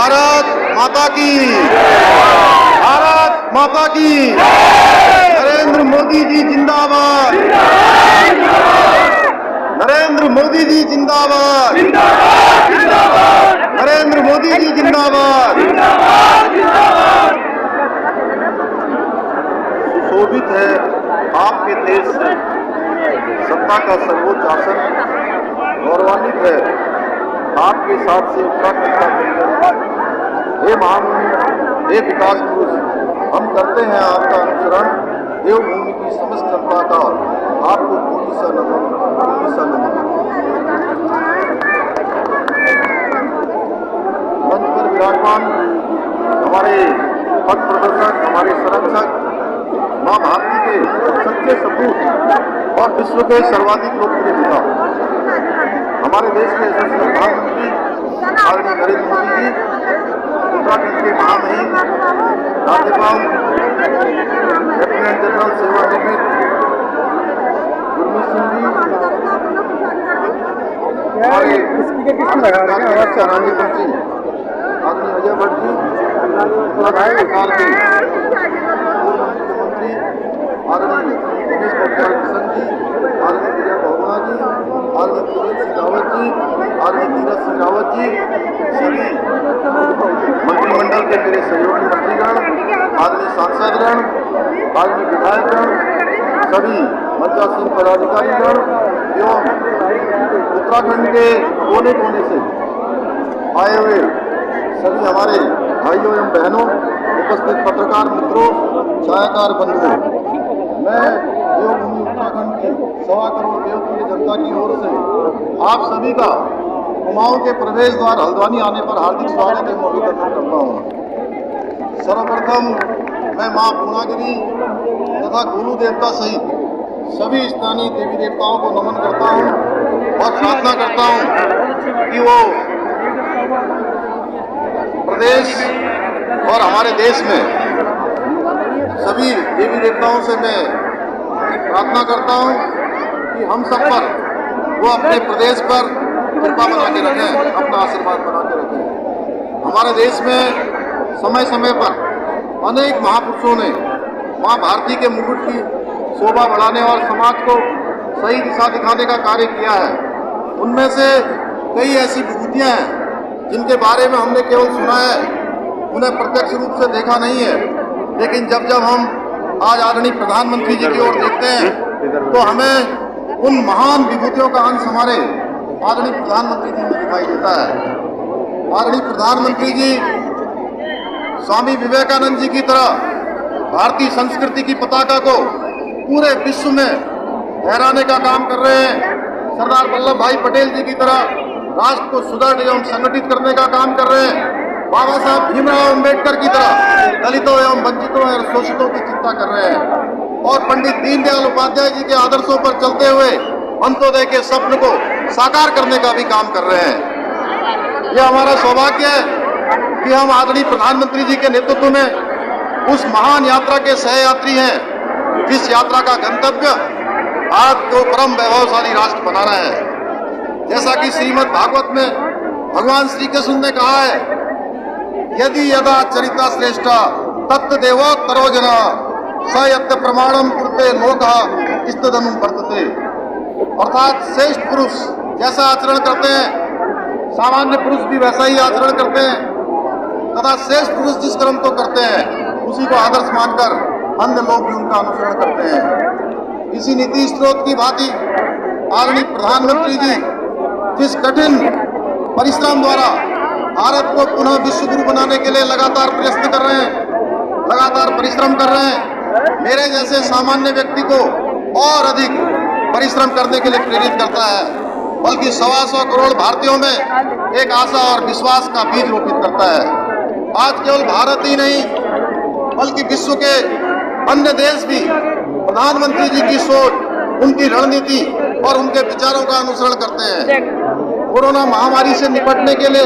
भारत माता की, भारत माता की। नरेंद्र मोदी जी जिंदाबाद, नरेंद्र मोदी जी जिंदाबाद, नरेंद्र मोदी जी जिंदाबाद। सुशोभित है आपके देश से सत्ता का सर्वोच्च आसन, गौरवान्वित है आपके साथ से उत्तराखंड का परिचय। हे महामहिम, हे विकास पुरुष, हम करते हैं आपका अनुसरण। देवभूमि की समस्त जनता का आपको कोटि सा नमन, कोटि सा नमन। मंच पर विराजमान हमारे पथ प्रदर्शक, हमारे संरक्षक, मां भारती के सच्चे सपूत और विश्व के सर्वाधिक लोकप्रिय नेता, हमारे देश के यशस्वी प्रधानमंत्री आदरणीय नरेंद्र मोदी जी, उत्तराखंड के महामहिम राज्यपाल लेफ्टिनेंट जनरल सेवानिवृत्त गुरमीत सिंह जी, हमारे राज्यपाल जी आदरणीय अजय भट्ट जी, सरकार के पूर्व मुख्यमंत्री आदरणीय दिनेश पटवारी किशन जी, आदरणीय विजय बहुगुणा जी, आदरणीय त्रिवेंद्र सिंह रावत जी, आदरणीय तीरथ सिंह रावत जी, सभी मंत्रिमंडल के मेरे सहयोगी मंत्रीगण, आदरणीय सांसदगण, आदरणीय विधायकगण, सभी मंचासीन पदाधिकारीगण एवं उत्तराखंड के कोने कोने से आए हुए सभी हमारे भाइयों एवं बहनों, उपस्थित पत्रकार मित्रों, छायाकार बंधुओं, मैं देवभूमि उत्तराखंड की 1.25 करोड़ देवतुल्य जनता की ओर से आप सभी का कुमाऊं के प्रवेश द्वार हल्द्वानी आने पर हार्दिक स्वागत एवं अभिनंदन करता हूँ। सर्वप्रथम मैं मां पूर्णागिरी तथा गुरु देवता सहित सभी स्थानीय देवी देवताओं को नमन करता हूँ और प्रार्थना करता हूँ कि वो प्रदेश और हमारे देश में सभी देवी देवताओं से मैं प्रार्थना करता हूं कि हम सब पर वो अपने प्रदेश पर कृपा बना के रखें, अपना आशीर्वाद बना के रखें। हमारे देश में समय समय पर अनेक महापुरुषों ने मां भारती के मुकुट की शोभा बढ़ाने और समाज को सही दिशा दिखाने का कार्य किया है। उनमें से कई ऐसी विभूतियां हैं जिनके बारे में हमने केवल सुना है, उन्हें प्रत्यक्ष रूप से देखा नहीं है, लेकिन जब जब हम आज आदरणीय प्रधानमंत्री जी की ओर देखते हैं तो हमें उन महान विभूतियों का अंश हमारे आदरणीय प्रधानमंत्री जी में दिखाई देता है। आदरणीय प्रधानमंत्री जी स्वामी विवेकानंद जी की तरह भारतीय संस्कृति की पताका को पूरे विश्व में फहराने का काम कर रहे हैं। सरदार वल्लभ भाई पटेल जी की तरह राष्ट्र को सुदृढ़ एवं संगठित करने का काम कर रहे हैं। बाबा साहब भीमराव अम्बेडकर की तरह दलितों एवं वंचितों और शोषितों की चिंता कर रहे हैं और पंडित दीनदयाल उपाध्याय जी के आदर्शों पर चलते हुए अंत्योदय के स्वप्न को साकार करने का भी काम कर रहे हैं। यह हमारा सौभाग्य है कि हम आदरणीय प्रधानमंत्री जी के नेतृत्व में उस महान यात्रा के सहयात्री हैं जिस यात्रा का गंतव्य भारत को परम वैभवशाली राष्ट्र बनाना है। जैसा कि श्रीमद् भागवत में भगवान श्री कृष्ण ने कहा है, यदि यदा चरिता श्रेष्ठा तत्व देवोत्तरो जना स यत्त प्रमाणम कुरुते लोकः इष्टदनु वर्तते। अर्थात श्रेष्ठ पुरुष जैसा आचरण करते हैं, सामान्य पुरुष भी वैसा ही आचरण करते हैं तथा श्रेष्ठ पुरुष जिस कर्म को करते हैं उसी को आदर्श मानकर अन्य लोग भी उनका अनुसरण करते हैं। इसी नीति स्रोत की भांति आदरणीय प्रधानमंत्री जी जिस कठिन परिश्रम द्वारा भारत को पुनः विश्व गुरु बनाने के लिए लगातार प्रयत्न कर रहे हैं, लगातार परिश्रम कर रहे हैं, मेरे जैसे सामान्य व्यक्ति को और अधिक परिश्रम करने के लिए प्रेरित करता है, बल्कि 125 करोड़ भारतीयों में एक आशा और विश्वास का बीज रोपित करता है। आज केवल भारत ही नहीं बल्कि विश्व के अन्य देश भी प्रधानमंत्री जी की सोच, उनकी रणनीति और उनके विचारों का अनुसरण करते हैं। कोरोना महामारी से निपटने के लिए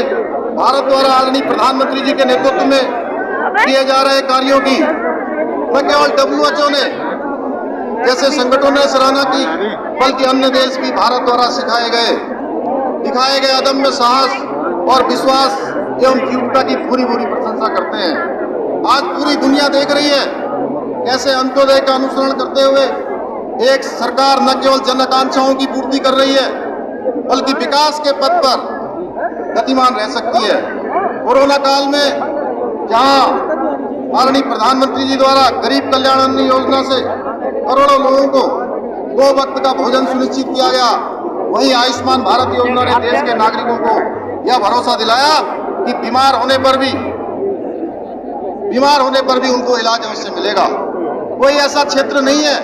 भारत द्वारा आदरणीय प्रधानमंत्री जी के नेतृत्व में किए जा रहे कार्यों की न केवल WHO ने जैसे संगठनों ने सराहना की, बल्कि अन्य देश भी भारत द्वारा दिखाए गए अदम्य साहस और विश्वास एवं जीवता की पूरी प्रशंसा करते हैं। आज पूरी दुनिया देख रही है कैसे अंत्योदय का अनुसरण करते हुए एक सरकार न केवल जन आकांक्षाओं की पूर्ति कर रही है बल्कि विकास के पथ पर गतिमान रह सकती है। कोरोना काल में जहां माननीय प्रधानमंत्री जी द्वारा गरीब कल्याण अन्न योजना से करोड़ों लोगों को 2 वक्त का भोजन सुनिश्चित किया गया, वहीं आयुष्मान भारत योजना ने देश के नागरिकों को यह भरोसा दिलाया कि बीमार होने पर भी उनको इलाज अवश्य मिलेगा। कोई ऐसा क्षेत्र नहीं है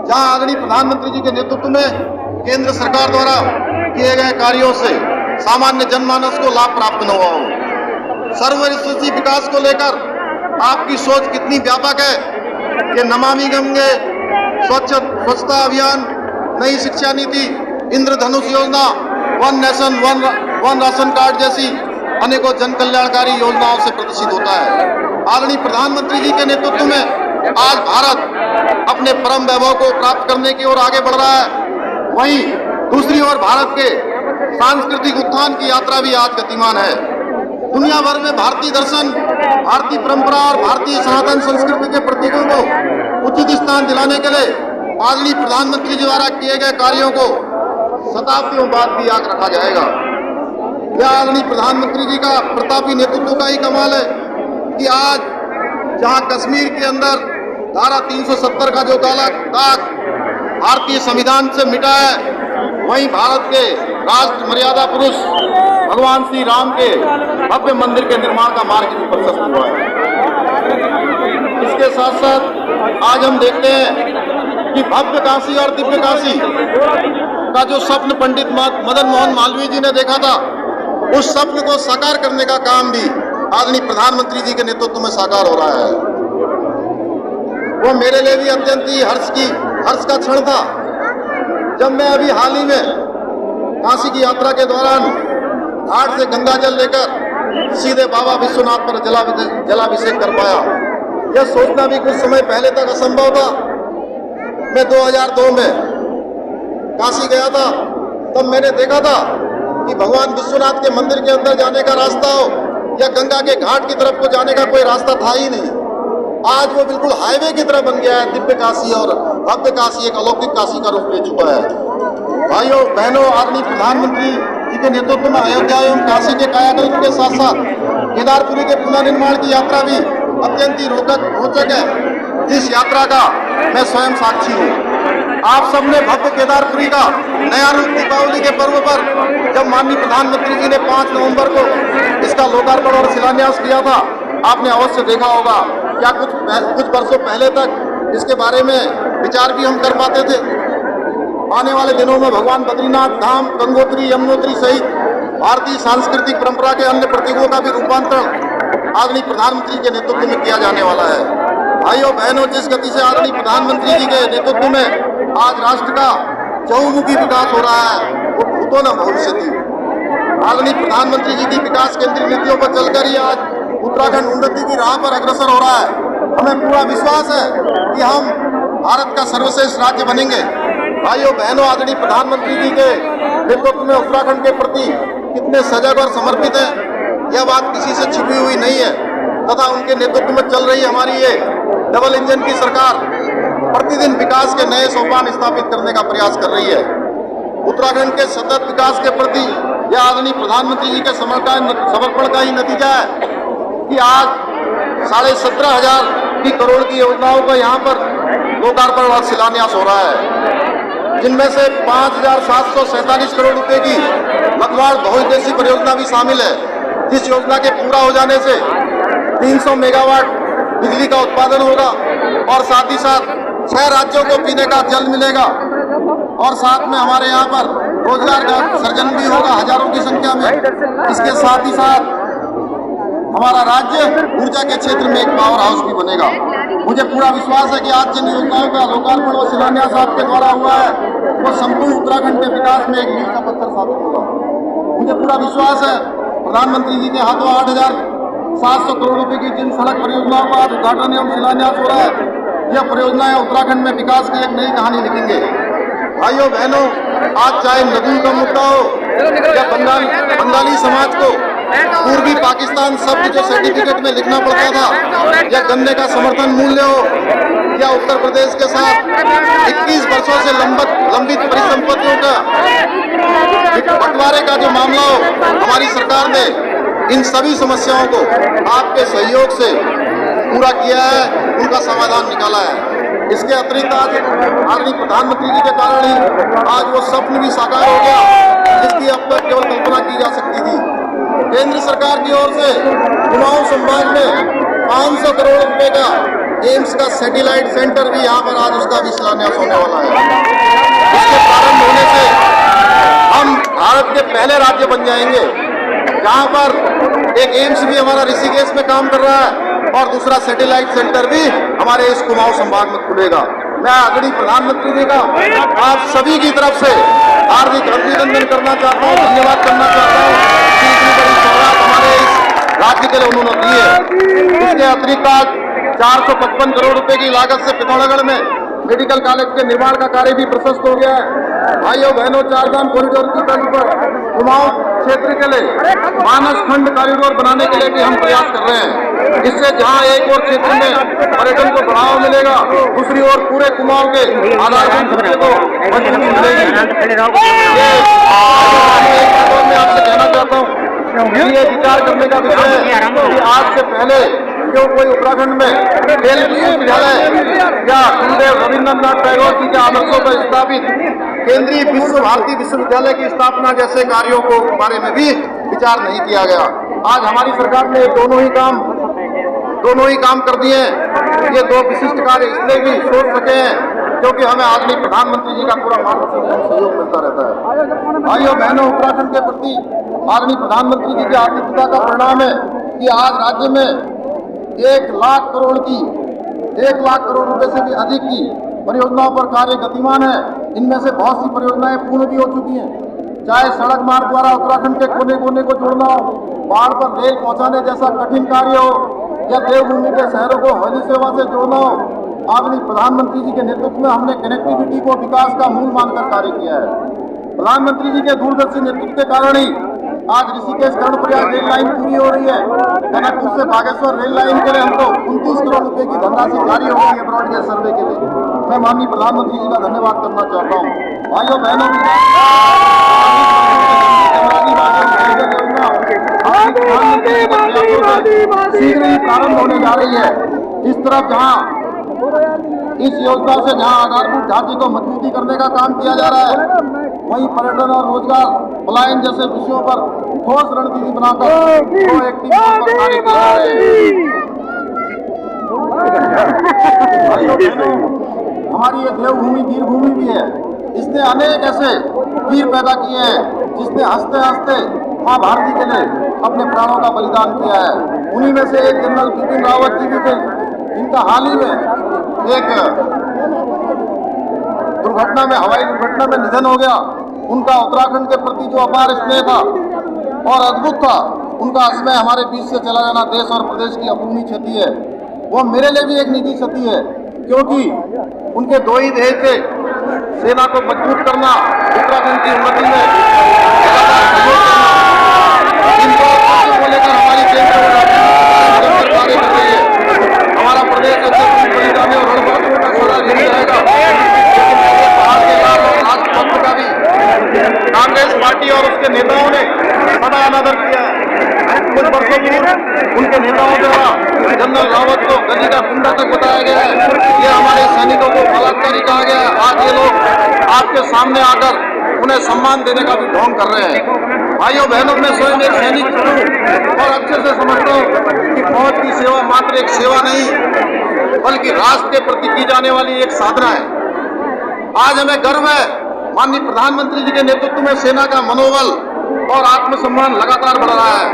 जहां आदरणीय प्रधानमंत्री जी के नेतृत्व में केंद्र सरकार द्वारा किए गए कार्यों से सामान्य जनमानस को लाभ प्राप्त न हुआ हो। सर्वस्पर्शी विकास को लेकर आपकी सोच कितनी व्यापक है कि नमामि गंगे, स्वच्छता अभियान, नई शिक्षा नीति, इंद्रधनुष योजना, one nation one ration card जैसी अनेकों जन कल्याणकारी योजनाओं से प्रदर्शित होता है। आदरणीय प्रधानमंत्री जी के नेतृत्व में आज भारत अपने परम वैभव को प्राप्त करने की ओर आगे बढ़ रहा है। वहीं दूसरी ओर भारत के सांस्कृतिक उत्थान की यात्रा भी आज गतिमान है। दुनिया भर में भारतीय दर्शन, भारतीय परंपरा और भारतीय सनातन संस्कृति के प्रतीकों को उचित स्थान दिलाने के लिए आदरणीय प्रधानमंत्री जी द्वारा किए गए कार्यों को शताब्दियों बाद भी याद रखा जाएगा। यह आदरणीय प्रधानमंत्री जी का प्रतापी नेतृत्व का ही कमाल है कि आज जहां कश्मीर के अंदर धारा 370 का जो काला दाग भारतीय संविधान से मिटा है, वहीं भारत के राष्ट्र मर्यादा पुरुष भगवान श्री राम के भव्य मंदिर के निर्माण का मार्ग भी प्रशस्त हुआ है। इसके साथ साथ आज हम देखते हैं कि भव्य काशी और दिव्य काशी का जो स्वप्न पंडित मदन मोहन मालवीय जी ने देखा था, उस स्वप्न को साकार करने का काम भी आदरणीय प्रधानमंत्री जी के नेतृत्व में साकार हो रहा है। वो मेरे लिए भी अत्यंत ही हर्ष का क्षण था जब मैं अभी हाल ही में काशी की यात्रा के दौरान घाट से गंगा जल लेकर सीधे बाबा विश्वनाथ पर जलाभिषेक कर पाया। यह सोचना भी कुछ समय पहले तक असंभव था। मैं 2002 में काशी गया था, तब मैंने देखा था कि भगवान विश्वनाथ के मंदिर के अंदर जाने का रास्ता हो या गंगा के घाट की तरफ को जाने का कोई रास्ता था ही नहीं। आज वो बिल्कुल हाईवे की तरह बन गया है। दिव्य काशी और भव्य काशी एक अलौकिक काशी का रूप ले चुका है। भाइयों बहनों, आदरणीय प्रधानमंत्री जी के नेतृत्व में अयोध्या एवं काशी के कायाकल्प के साथ साथ केदारपुरी के पुनर्निर्माण की यात्रा भी अत्यंत ही रोचक है, जिस यात्रा का मैं स्वयं साक्षी हूँ। आप सबने भव्य केदारपुरी का नया रूप दीपावली के पर्व पर जब माननीय प्रधानमंत्री जी ने 5 नवंबर को इसका लोकार्पण और शिलान्यास किया था, आपने अवश्य देखा होगा। क्या कुछ वर्षों पहले तक इसके बारे में विचार भी हम कर पाते थे? आने वाले दिनों में भगवान बद्रीनाथ धाम, गंगोत्री, यमुनोत्री सहित भारतीय सांस्कृतिक परंपरा के अन्य प्रतीकों का भी रूपांतरण आदरणीय प्रधानमंत्री के नेतृत्व में किया जाने वाला है। भाइयों बहनों, जिस गति से आदरणीय प्रधानमंत्री जी के नेतृत्व में आज राष्ट्र का चहुमुखी विकास हो रहा है, वो भूतो न भविष्यति। आदरणीय प्रधानमंत्री जी की विकास केंद्रीय नीतियों पर चलकर ही आज उत्तराखंड उन्नति की राह पर अग्रसर हो रहा है। हमें पूरा विश्वास है कि हम भारत का सर्वश्रेष्ठ राज्य बनेंगे। भाइयों बहनों, आदरणीय प्रधानमंत्री जी के नेतृत्व में उत्तराखंड के प्रति कितने सजग और समर्पित है, यह बात किसी से छिपी हुई नहीं है तथा उनके नेतृत्व में चल रही हमारी ये डबल इंजन की सरकार प्रतिदिन विकास के नए सोपान स्थापित करने का प्रयास कर रही है। उत्तराखंड के सतत विकास के प्रति यह आदरणीय प्रधानमंत्री जी के समर्पण का ही नतीजा है कि आज 17,500 करोड़ की योजनाओं का यहाँ पर लोकार्पण और शिलान्यास हो रहा है, जिनमें से 5,747 करोड़ रुपए की लखवाड़ बहुउद्देशीय परियोजना भी शामिल है, जिस योजना के पूरा हो जाने से 300 मेगावाट बिजली का उत्पादन होगा और साथ ही साथ 6 राज्यों को पीने का जल मिलेगा और साथ में हमारे यहाँ पर रोजगार का सृजन भी होगा हजारों की संख्या में। इसके साथ ही साथ हमारा राज्य ऊर्जा के क्षेत्र में एक पावर हाउस भी बनेगा। मुझे पूरा विश्वास है कि आज जिन योजनाओं का लोकार्पण और शिलान्यास आपके द्वारा हुआ है, वो संपूर्ण उत्तराखंड के विकास में एक मील का पत्थर साबित होगा। मुझे पूरा विश्वास है प्रधानमंत्री जी के हाथों 8,700 करोड़ रुपए की जिन सड़क परियोजनाओं का आज उद्घाटन एवं शिलान्यास हो रहा है, यह परियोजनाएं उत्तराखंड में विकास की एक नई कहानी लिखेंगे। भाइयों बहनों, आज चाहे नदियों का मुद्दा हो या बंगाली समाज को पूर्वी पाकिस्तान शब्द जो सर्टिफिकेट में लिखना पड़ता था, या गन्ने का समर्थन मूल्य हो, या उत्तर प्रदेश के साथ 21 वर्षों से लंबित परिसंपत्तियों का बंटवारे का जो मामला हो, हमारी सरकार ने इन सभी समस्याओं को आपके सहयोग से पूरा किया है, उनका समाधान निकाला है। इसके अतिरिक्त आज आदरणीय प्रधानमंत्री जी के कारण ही आज वो स्वप्न भी साकार हो गया, जिसकी अब तक केवल कल्पना की जा सकती थी। केंद्र सरकार की ओर से कुमाऊं संभाग में 500 करोड़ रुपए का एम्स का सैटेलाइट सेंटर भी यहाँ पर आज उसका भी शिलान्यास होने वाला है। इसके प्रारंभ होने से हम भारत के पहले राज्य बन जाएंगे जहाँ पर एक एम्स भी हमारा ऋषिकेश में काम कर रहा है और दूसरा सैटेलाइट सेंटर भी हमारे इस कुमाऊं संभाग में खुलेगा। मैं आदरणीय प्रधानमंत्री जी का आप सभी की तरफ से हार्दिक अभिनंदन करना चाहता हूँ, धन्यवाद करना चाहता हूँ कि इतनी बड़ी सौगात हमारे इस राज्य के लिए उन्होंने दी है। इसके अतिरिक्त आज 455 करोड़ रुपए की लागत से पिथौरागढ़ में मेडिकल कॉलेज के निर्माण का कार्य भी प्रशस्त हो गया है। भाइयों बहनों, चारधाम कॉरिडोर की तर्ज पर कुमाऊं क्षेत्र के लिए मानस खंड कॉरिडोर बनाने के लिए भी हम प्रयास कर रहे हैं। इससे जहां एक और क्षेत्र में पर्यटन को बढ़ावा मिलेगा, दूसरी ओर पूरे कुमाऊं के आधारभूत ढांचे को मजबूती मिलेगी। मैं आपसे कहना चाहता हूँ, ये विचार करने का विषय है कि आज से पहले जो कोई उत्तराखंड में खेल विश्वविद्यालय या गुरुदेव रविन्द्रनाथ टैगोर जी के आदर्शों पर स्थापित केंद्रीय विश्व भारती विश्वविद्यालय की स्थापना जैसे कार्यों को बारे में भी विचार नहीं किया गया। आज हमारी सरकार ने दोनों ही काम कर दिए हैं। ये दो विशिष्ट कार्य इसलिए भी सोच सके हैं क्योंकि हमें आदरणीय प्रधानमंत्री जी का पूरा मार्गदर्शन सहयोग मिलता रहता है। भाइयों बहनों, उत्तराखंड के प्रति आदरणीय प्रधानमंत्री जी की आतिथ्यता का परिणाम है कि आज राज्य में 1 लाख करोड़ रुपए से भी अधिक की परियोजनाओं पर कार्य गतिमान है। इनमें से बहुत सी परियोजनाएं पूर्ण भी हो चुकी हैं। चाहे सड़क मार्ग द्वारा उत्तराखंड के कोने कोने को जोड़ना हो, पहाड़ पर रेल पहुंचाने जैसा कठिन कार्य हो, या देवभूमि के शहरों को हवाई सेवा से जोड़ना हो, आदरणीय प्रधानमंत्री जी के नेतृत्व में हमने कनेक्टिविटी को विकास का मूल मानकर कार्य किया है। प्रधानमंत्री जी के दूरदर्शी नेतृत्व के कारण ही आज ऋषिकेश कर्णप्रयाग रेल लाइन पूरी हो रही है। टनकपुर से बागेश्वर रेल लाइन के लिए हमको 29 करोड़ रुपए की धनराशि जारी हो गई है ब्रॉडगेज सर्वे के लिए। मैं माननीय प्रधानमंत्री जी का धन्यवाद करना चाहता हूँ। भाइयों बहनों, शीघ्र ही प्रारंभ होने जा रही है। इस तरफ इस योजना से जहां आधारभूत ढांचे को मजबूती करने का काम किया जा रहा है, वहीं पर्यटन और रोजगार पलायन जैसे विषयों पर ठोस रणनीति बनाकर प्रोएक्टिव कार्य किया जा रहा है। हमारी ये देवभूमि वीर भूमि भी है। इसने अनेक ऐसे वीर पैदा किए हैं जिसने हंसते हंसते माँ भारती के लिए अपने प्राणों का बलिदान किया है। उन्हीं में से एक जनरल बिपिन रावत जी भी थे, जिनका हाल ही में एक दुर्घटना में, हवाई दुर्घटना में निधन हो गया। उनका उत्तराखंड के प्रति जो अपार स्नेह था और अद्भुत था, उनका समय हमारे बीच से चला जाना देश और प्रदेश की अपूर्णीय क्षति है। वो मेरे लिए भी एक निजी क्षति है, क्योंकि उनके दो ही ध्येय थे, सेना को मजबूत करना, उत्तराखंड की उन्नति में लेकर हमारी केंद्र कार्य कर रही है। हमारा प्रदेश बलिदानी और रणबांकुरों का सदा नहीं रहेगा। पहाड़ के लाभ और राजपथ का भी कांग्रेस पार्टी और उसके नेताओं ने सदा अनादर किया है। कुछ वर्षों पूर्व उनके नेताओं द्वारा जनरल रावत को गली का गुंडा तक बताया गया है। ये हमारे सैनिकों को बलात्कारी कहा गया है। आज ये लोग आपके सामने आकर उन्हें सम्मान देने का भी ढोंग कर रहे हैं। भाइयों बहनों, मैं स्वयं एक सैनिक हूँ और अच्छे से समझता हूँ कि फौज की सेवा मात्र एक सेवा नहीं, बल्कि राष्ट्र के प्रति की जाने वाली एक साधना है। आज हमें गर्व है, माननीय प्रधानमंत्री जी के नेतृत्व में सेना का मनोबल और आत्मसम्मान लगातार बढ़ रहा है।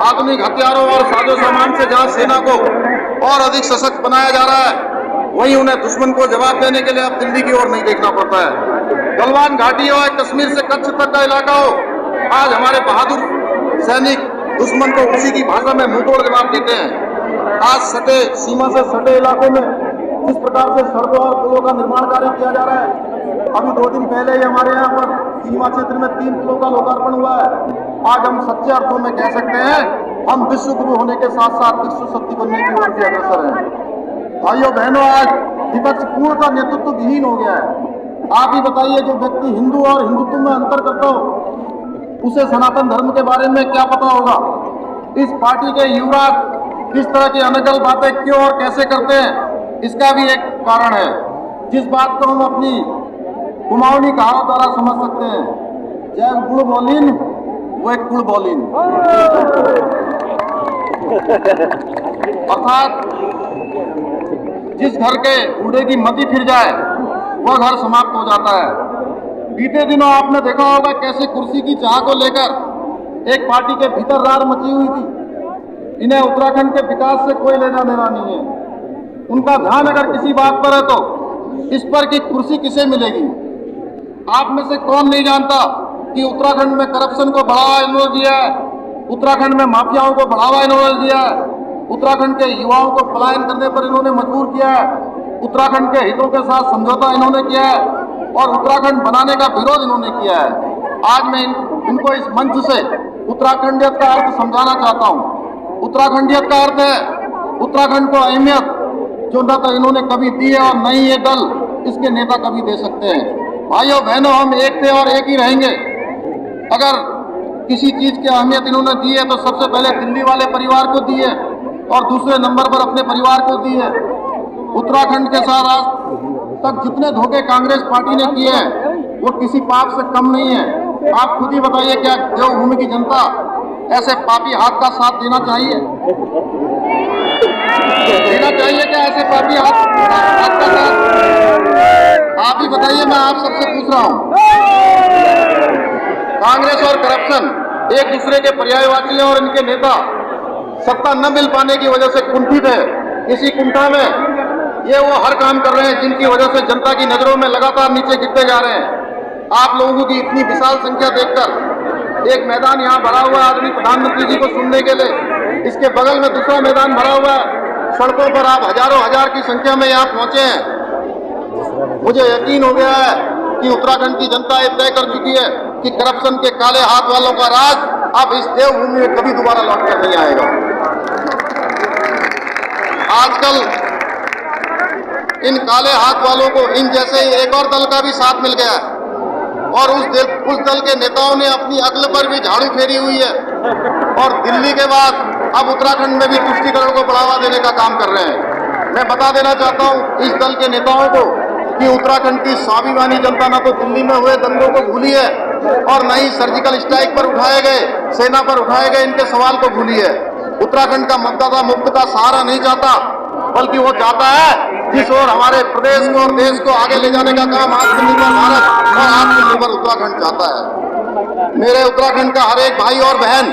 आधुनिक हथियारों और साजो सामान से जहां सेना को और अधिक सशक्त बनाया जा रहा है, वहीं उन्हें दुश्मन को जवाब देने के लिए अब दिल्ली की ओर नहीं देखना पड़ता है। गलवान घाटी हो, कश्मीर से कच्छ तक का इलाका हो, आज हमारे बहादुर सैनिक दुश्मन को उसी की भाषा में मुंहतोड़ जवाब देते हैं। आज सीमा से सटे इलाकों में जिस प्रकार से सड़कों और पुलों का निर्माण कार्य किया जा रहा है, अभी 2 दिन पहले ही हमारे यहाँ पर सीमा क्षेत्र में 3 पुलों का लोकार्पण हुआ है। आज हम सच्चे अर्थों में कह सकते हैं हम विश्व गुरु होने के साथ साथ विश्व शक्ति बनने की ओर भी अग्रसर हैं। भाइयों बहनों, आज विपक्ष पूर्णतः नेतृत्व विहीन हो गया है। आप ही बताइए, जो व्यक्ति हिंदू और हिंदुत्व में अंतर करता हो उसे सनातन धर्म के बारे में क्या पता होगा। इस पार्टी के युवराज इस तरह की अनगल बातें क्यों और कैसे करते हैं, इसका भी एक कारण है, जिस बात को हम अपनी कुमाऊनी कहावत द्वारा समझ सकते हैं। जय गुड़ बोलिन वो एक गुड़ बोलिन, अर्थात जिस घर के बूढ़े की मति फिर जाए वह घर समाप्त हो जाता है। बीते दिनों आपने देखा होगा कैसे कुर्सी की चाह को लेकर एक पार्टी के भीतर रार मची हुई थी। इन्हें उत्तराखंड के विकास से कोई लेना देना नहीं है। उनका ध्यान अगर किसी बात पर है तो इस पर कि कुर्सी किसे मिलेगी। आप में से कौन नहीं जानता कि उत्तराखंड में करप्शन को बढ़ावा इन्होंने दिया है, उत्तराखंड में माफियाओं को बढ़ावा इन्होंने दिया है, उत्तराखंड के युवाओं को पलायन करने पर इन्होंने मजबूर किया है, उत्तराखंड के हितों के साथ समझौता इन्होंने किया है और उत्तराखंड बनाने का विरोध इन्होंने किया है। आज मैं इनको इस मंच से उत्तराखंडियत का अर्थ समझाना चाहता हूँ। उत्तराखंडियत का अर्थ है उत्तराखंड को अहमियत जो न तो इन्होंने कभी दी है और न ही ये दल इसके नेता कभी दे सकते हैं। भाइयों बहनों, हम एक थे और एक ही रहेंगे। अगर किसी चीज की अहमियत इन्होंने दी है तो सबसे पहले दिल्ली वाले परिवार को दी है और दूसरे नंबर पर अपने परिवार को दी है। उत्तराखंड के साथ आज तक जितने धोखे कांग्रेस पार्टी ने किए हैं वो किसी पाप से कम नहीं है। आप खुद ही बताइए, क्या देवभूमि की जनता ऐसे पापी हाथ का साथ देना चाहिए? क्या ऐसे पापी हाथ का साथ? आप ही बताइए, मैं आप सबसे पूछ रहा हूं। कांग्रेस और करप्शन एक दूसरे के पर्यायवाची हैं और इनके नेता सत्ता न मिल पाने की वजह से कुंठित है। इसी कुंठा में ये वो हर काम कर रहे हैं जिनकी वजह से जनता की नजरों में लगातार नीचे गिरते जा रहे हैं। आप लोगों की इतनी विशाल संख्या देखकर एक मैदान यहाँ भरा हुआ है आदरणीय प्रधानमंत्री जी को सुनने के लिए, इसके बगल में दूसरा मैदान भरा हुआ है। सड़कों पर आप हजारों हजार की संख्या में यहाँ पहुंचे हैं। मुझे यकीन हो गया है कि उत्तराखंड की जनता ये तय कर चुकी है कि करप्शन के काले हाथ वालों का राज अब इस देवभूमि में कभी दोबारा लौट कर नहीं आएगा। आजकल इन काले हाथ वालों को इन जैसे ही एक और दल का भी साथ मिल गया है और उस दल के नेताओं ने अपनी अक्ल पर भी झाड़ू फेरी हुई है और दिल्ली के बाद अब उत्तराखंड में भी तुष्टीकरण को बढ़ावा देने का काम कर रहे हैं। मैं बता देना चाहता हूं इस दल के नेताओं को कि उत्तराखंड की स्वाभिमानी जनता न तो दिल्ली में हुए दंगों को भूली है और न ही सर्जिकल स्ट्राइक पर उठाए गए, सेना पर उठाए गए इनके सवाल को भूली है। उत्तराखंड का मतदाता मुफ्त का सहारा नहीं चाहता, बल्कि वो चाहता है जिस ओर हमारे प्रदेश को और देश को आगे ले जाने का काम आत्मनिर्भर भारत और आत्मनिर्भर उत्तराखंड चाहता है। मेरे उत्तराखंड का हर एक भाई और बहन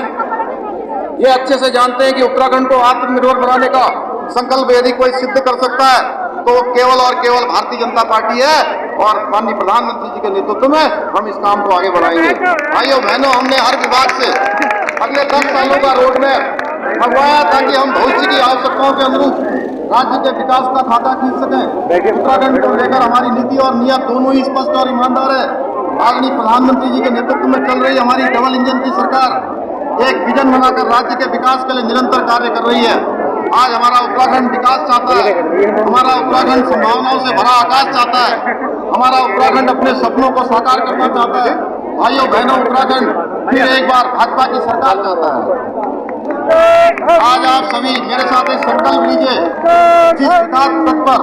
ये अच्छे से जानते हैं कि उत्तराखंड को आत्मनिर्भर बनाने का संकल्प यदि कोई सिद्ध कर सकता है तो वो केवल और केवल भारतीय जनता पार्टी है और माननीय प्रधानमंत्री जी के नेतृत्व में हम इस काम को आगे बढ़ाएंगे। भाइयों बहनों, हमने हर विभाग से अगले 10 सालों का रोड मैप मंगवाया ताकि हम भविष्य की आवश्यकताओं के अनुरूप राज्य के विकास का खाता खींच सकें। उत्तराखंड को लेकर हमारी नीति और नियत दोनों ही स्पष्ट और ईमानदार है। आदरणीय प्रधानमंत्री जी के नेतृत्व में चल रही हमारी डबल इंजन की सरकार एक विजन बनाकर राज्य के विकास के लिए निरंतर कार्य कर रही है। आज हमारा उत्तराखंड विकास चाहता है, हमारा उत्तराखंड संभावनाओं से भरा आकाश चाहता है, हमारा उत्तराखंड अपने सपनों को साकार करना चाहता है। भाइयों बहनों, उत्तराखंड फिर एक बार भाजपा की सरकार चाहता है। आज आप सभी मेरे साथ एक संकल्प लीजिए, जिस विकास पथ पर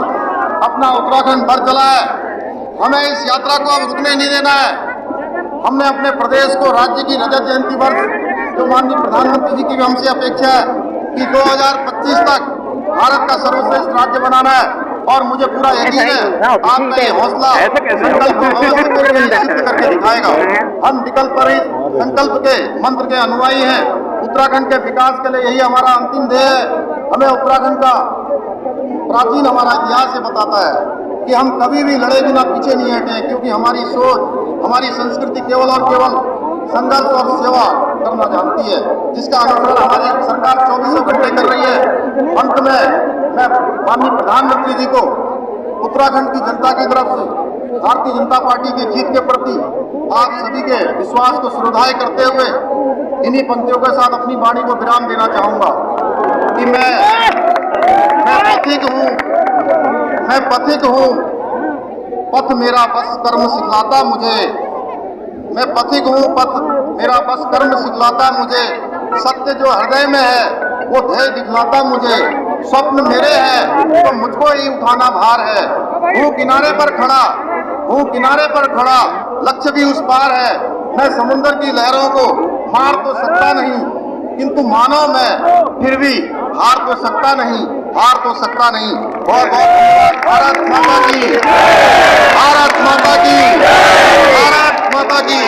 अपना उत्तराखंड बढ़ चला है हमें इस यात्रा को अब रुकने नहीं देना है। हमने अपने प्रदेश को राज्य की रजत जयंती वर्ष जो माननीय प्रधानमंत्री जी की भी हमसे अपेक्षा है कि 2025 तक भारत का सर्वश्रेष्ठ राज्य बनाना है और मुझे पूरा यकीन है आपका ये हौसला संकल्प सिद्ध करके दिखाएगा। हम विकल्प पर ही संकल्प के मंत्र के अनुयायी हैं। उत्तराखंड के विकास के लिए यही हमारा अंतिम ध्येय है। हमें उत्तराखंड का प्राचीन हमारा इतिहास से बताता है कि हम कभी भी लड़े बिना पीछे नहीं हटे, क्योंकि हमारी सोच, हमारी संस्कृति केवल और केवल संघर्ष और सेवा करना जानती है, जिसका अनुसरण हमारी सरकार 24 घंटे कर रही है। अंत में मैं माननीय प्रधानमंत्री जी को उत्तराखंड की जनता की तरफ से भारतीय जनता पार्टी की जीत के प्रति आप सभी के विश्वास को श्रद्धाएं करते हुए इन्हीं पंक्तियों के साथ अपनी वाणी को विराम देना चाहूंगा कि मैं पथिक हूँ, पथ मेरा बस कर्म सिखलाता मुझे। मैं पथिक हूँ, पथ मेरा बस कर्म सिखलाता मुझे। सत्य जो हृदय में है वो ध्येय दिखलाता मुझे। स्वप्न मेरे हैं तो मुझको ही उठाना भार है। हूँ किनारे पर खड़ा, लक्ष्य भी उस पार है। मैं समुद्र की लहरों को मार तो सकता नहीं, किंतु मानव मैं फिर भी हार तो सकता नहीं। बहुत बहुत धन्यवाद। भारत माता की, भारत माता की, भारत माता की।